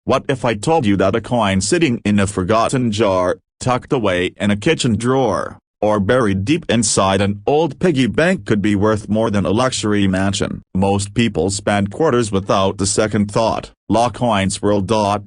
What if I told you that a coin sitting in a forgotten jar, tucked away in a kitchen drawer, or buried deep inside an old piggy bank could be worth more than a luxury mansion? Most people spend quarters without a second thought. Law coins whirl.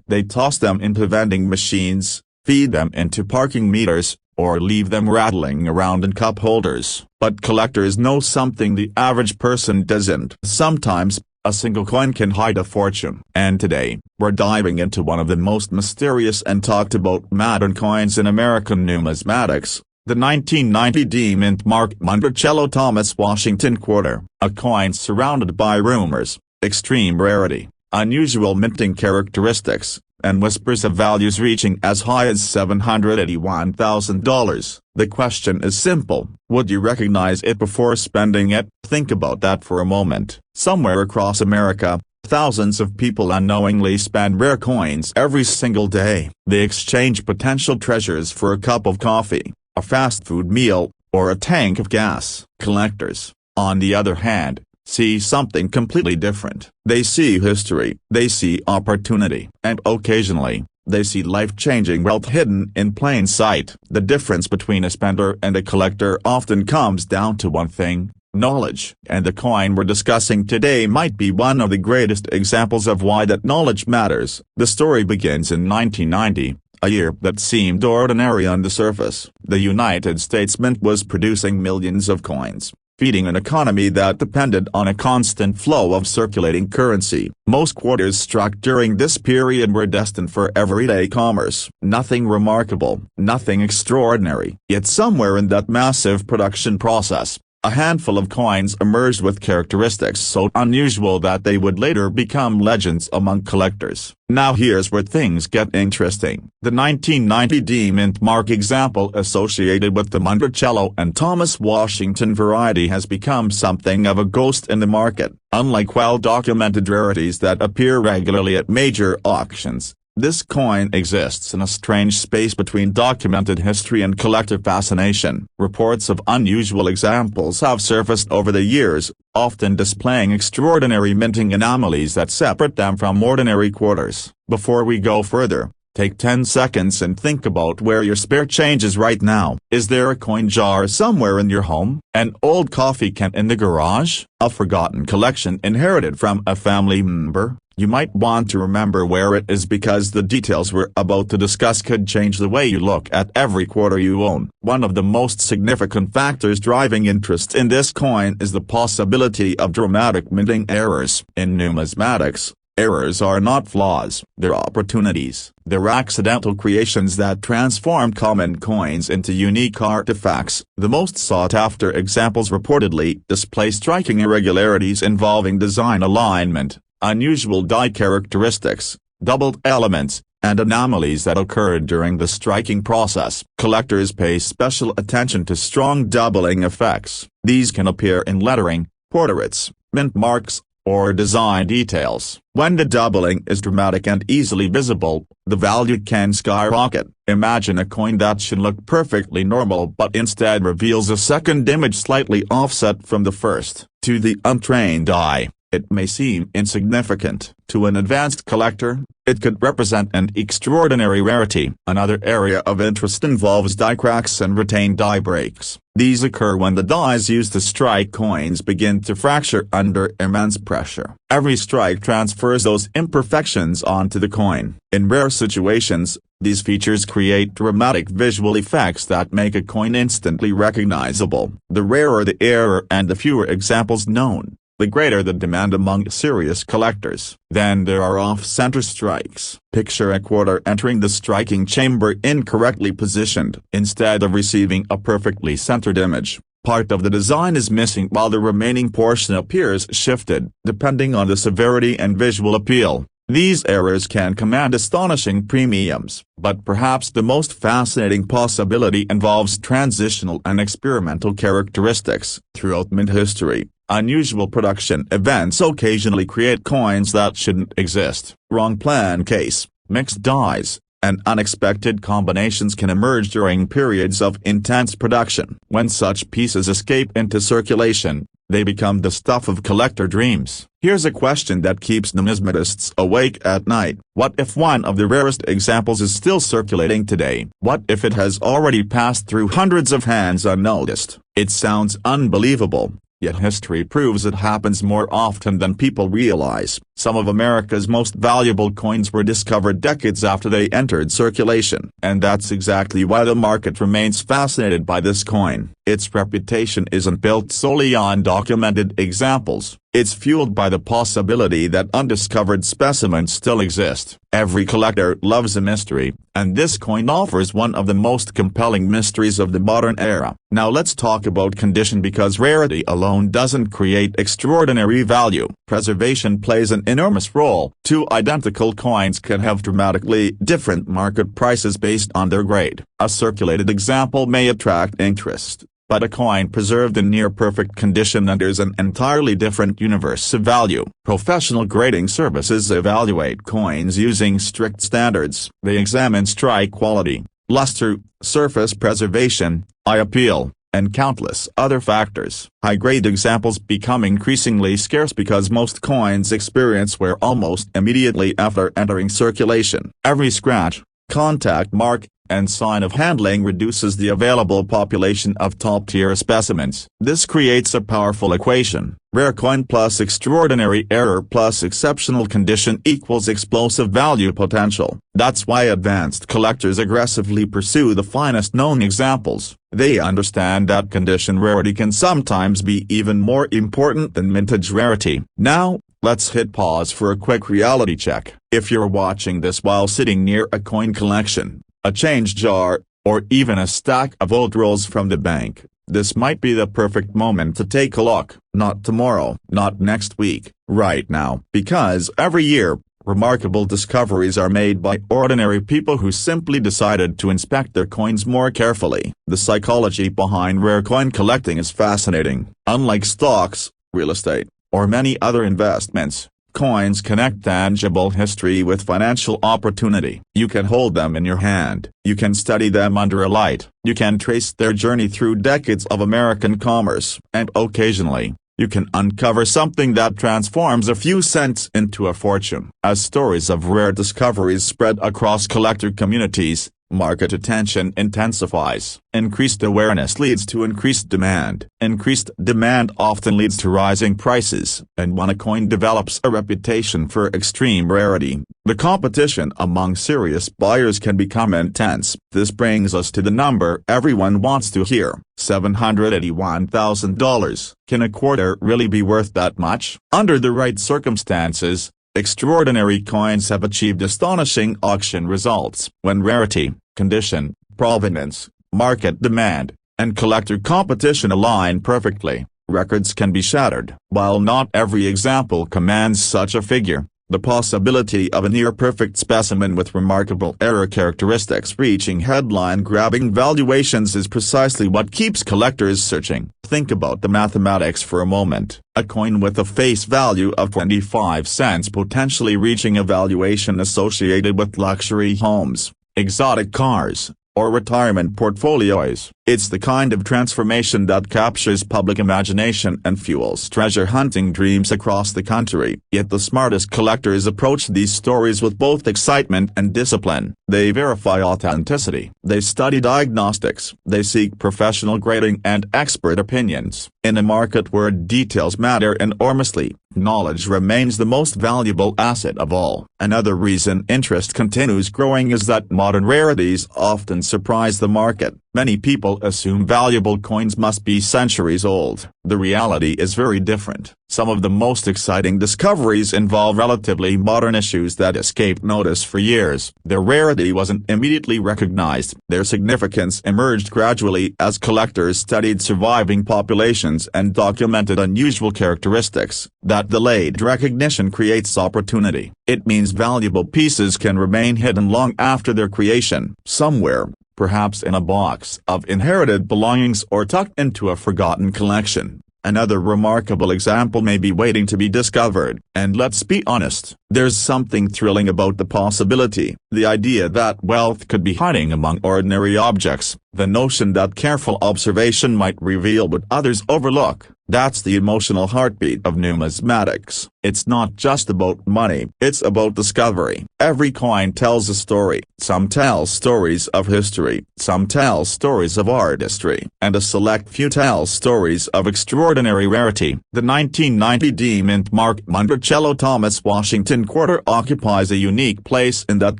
They toss them into vending machines, feed them into parking meters, or leave them rattling around in cup holders. But collectors know something the average person doesn't. Sometimes, a single coin can hide a fortune. And today, we're diving into one of the most mysterious and talked about modern coins in American numismatics, the 1990 D-mint mark Monticello Thomas Washington quarter, a coin surrounded by rumors, extreme rarity, unusual minting characteristics, and whispers of values reaching as high as $781,000. The question is simple: would you recognize it before spending it? Think about that for a moment. Somewhere across America, thousands of people unknowingly spend rare coins every single day. They exchange potential treasures for a cup of coffee, a fast food meal, or a tank of gas. Collectors, on the other hand, see something completely different. They see history, they see opportunity, and occasionally, they see life-changing wealth hidden in plain sight. The difference between a spender and a collector often comes down to one thing: knowledge. And the coin we're discussing today might be one of the greatest examples of why that knowledge matters. The story begins in 1990. A year that seemed ordinary on the surface. The United States Mint was producing millions of coins, feeding an economy that depended on a constant flow of circulating currency. Most quarters struck during this period were destined for everyday commerce. Nothing remarkable, nothing extraordinary. Yet somewhere in that massive production process, a handful of coins emerged with characteristics so unusual that they would later become legends among collectors. Now here's where things get interesting. The 1990 D-mint mark example associated with the Monticello and Thomas Washington variety has become something of a ghost in the market. Unlike well-documented rarities that appear regularly at major auctions, this coin exists in a strange space between documented history and collective fascination. Reports of unusual examples have surfaced over the years, often displaying extraordinary minting anomalies that separate them from ordinary quarters. Before we go further, take 10 seconds and think about where your spare change is right now. Is there a coin jar somewhere in your home? An old coffee can in the garage? A forgotten collection inherited from a family member? You might want to remember where it is, because the details we're about to discuss could change the way you look at every quarter you own. One of the most significant factors driving interest in this coin is the possibility of dramatic minting errors. In numismatics, errors are not flaws, they're opportunities. They're accidental creations that transform common coins into unique artifacts. The most sought-after examples reportedly display striking irregularities involving design alignment, unusual die characteristics, doubled elements, and anomalies that occurred during the striking process. Collectors pay special attention to strong doubling effects. These can appear in lettering, portraits, mint marks, or design details. When the doubling is dramatic and easily visible, the value can skyrocket. Imagine a coin that should look perfectly normal but instead reveals a second image slightly offset from the first. To the untrained eye, it may seem insignificant. To an advanced collector, it could represent an extraordinary rarity. Another area of interest involves die cracks and retained die breaks. These occur when the dies used to strike coins begin to fracture under immense pressure. Every strike transfers those imperfections onto the coin. In rare situations, these features create dramatic visual effects that make a coin instantly recognizable. The rarer the error and the fewer examples known, the greater the demand among serious collectors. Then there are off-center strikes. Picture a quarter entering the striking chamber incorrectly positioned. Instead of receiving a perfectly centered image, part of the design is missing while the remaining portion appears shifted. Depending on the severity and visual appeal, these errors can command astonishing premiums. But perhaps the most fascinating possibility involves transitional and experimental characteristics. Throughout mint history, unusual production events occasionally create coins that shouldn't exist. Wrong plan case, mixed dies, and unexpected combinations can emerge during periods of intense production. When such pieces escape into circulation, they become the stuff of collector dreams. Here's a question that keeps numismatists awake at night. What if one of the rarest examples is still circulating today? What if it has already passed through hundreds of hands unnoticed? It sounds unbelievable, yet history proves it happens more often than people realize. Some of America's most valuable coins were discovered decades after they entered circulation. And that's exactly why the market remains fascinated by this coin. Its reputation isn't built solely on documented examples. It's fueled by the possibility that undiscovered specimens still exist. Every collector loves a mystery, and this coin offers one of the most compelling mysteries of the modern era. Now let's talk about condition, because rarity alone doesn't create extraordinary value. Preservation plays an enormous role. Two identical coins can have dramatically different market prices based on their grade. A circulated example may attract interest, but a coin preserved in near-perfect condition enters an entirely different universe of value. Professional grading services evaluate coins using strict standards. They examine strike quality, luster, surface preservation, eye appeal, and countless other factors. High-grade examples become increasingly scarce because most coins experience wear almost immediately after entering circulation. Every scratch, contact mark, and sign of handling reduces the available population of top-tier specimens. This creates a powerful equation. Rare coin plus extraordinary error plus exceptional condition equals explosive value potential. That's why advanced collectors aggressively pursue the finest known examples. They understand that condition rarity can sometimes be even more important than vintage rarity. Now, let's hit pause for a quick reality check. If you're watching this while sitting near a coin collection, a change jar, or even a stack of old rolls from the bank, this might be the perfect moment to take a look. Not tomorrow, not next week, right now. Because every year, remarkable discoveries are made by ordinary people who simply decided to inspect their coins more carefully. The psychology behind rare coin collecting is fascinating. Unlike stocks, real estate, or many other investments, coins connect tangible history with financial opportunity. You can hold them in your hand. You can study them under a light. You can trace their journey through decades of American commerce. And occasionally, you can uncover something that transforms a few cents into a fortune. As stories of rare discoveries spread across collector communities, market attention intensifies. Increased awareness leads to increased demand. Increased demand often leads to rising prices. And when a coin develops a reputation for extreme rarity, the competition among serious buyers can become intense. This brings us to the number everyone wants to hear: $781,000. Can a quarter really be worth that much? Under the right circumstances, extraordinary coins have achieved astonishing auction results. When rarity, condition, provenance, market demand, and collector competition align perfectly, records can be shattered. While not every example commands such a figure, the possibility of a near-perfect specimen with remarkable error characteristics reaching headline-grabbing valuations is precisely what keeps collectors searching. Think about the mathematics for a moment. A coin with a face value of 25 cents potentially reaching a valuation associated with luxury homes, exotic cars, or retirement portfolios. It's the kind of transformation that captures public imagination and fuels treasure hunting dreams across the country. Yet the smartest collectors approach these stories with both excitement and discipline. They verify authenticity. They study diagnostics. They seek professional grading and expert opinions. In a market where details matter enormously, knowledge remains the most valuable asset of all. Another reason interest continues growing is that modern rarities often surprise the market. Many people assume valuable coins must be centuries old. The reality is very different. Some of the most exciting discoveries involve relatively modern issues that escaped notice for years. Their rarity wasn't immediately recognized. Their significance emerged gradually as collectors studied surviving populations and documented unusual characteristics. That delayed recognition creates opportunity. It means valuable pieces can remain hidden long after their creation. Somewhere, perhaps in a box of inherited belongings or tucked into a forgotten collection, another remarkable example may be waiting to be discovered. And let's be honest, there's something thrilling about the possibility, the idea that wealth could be hiding among ordinary objects, the notion that careful observation might reveal what others overlook. That's the emotional heartbeat of numismatics. It's not just about money, it's about discovery. Every coin tells a story. Some tell stories of history, some tell stories of artistry, and a select few tell stories of extraordinary rarity. The 1990 D mint marked Monticello Thomas Washington quarter occupies a unique place in that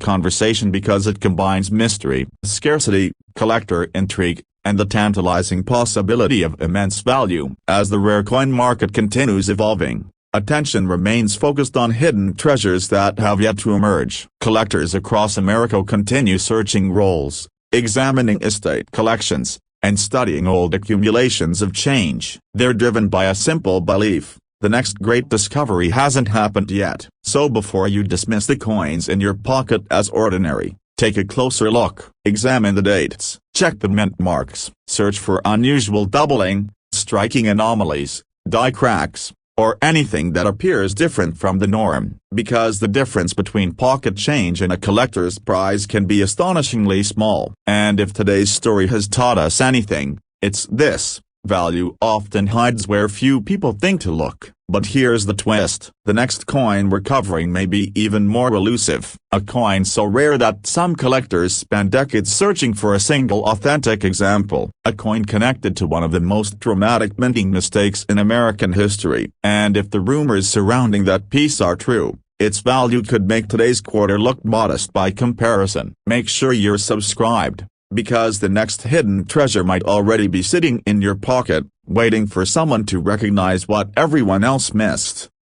conversation because it combines mystery, scarcity, collector intrigue, and the tantalizing possibility of immense value. As the rare coin market continues evolving, attention remains focused on hidden treasures that have yet to emerge. Collectors across America continue searching rolls, examining estate collections, and studying old accumulations of change. They're driven by a simple belief: the next great discovery hasn't happened yet. So before you dismiss the coins in your pocket as ordinary, take a closer look. Examine the dates, check the mint marks, search for unusual doubling, striking anomalies, die cracks, or anything that appears different from the norm, because the difference between pocket change and a collector's prize can be astonishingly small. And if today's story has taught us anything, it's this: value often hides where few people think to look. But here's the twist: the next coin we're covering may be even more elusive. A coin so rare that some collectors spend decades searching for a single authentic example. A coin connected to one of the most dramatic minting mistakes in American history. And if the rumors surrounding that piece are true, its value could make today's quarter look modest by comparison. Make sure you're subscribed, because the next hidden treasure might already be sitting in your pocket, waiting for someone to recognize what everyone else missed.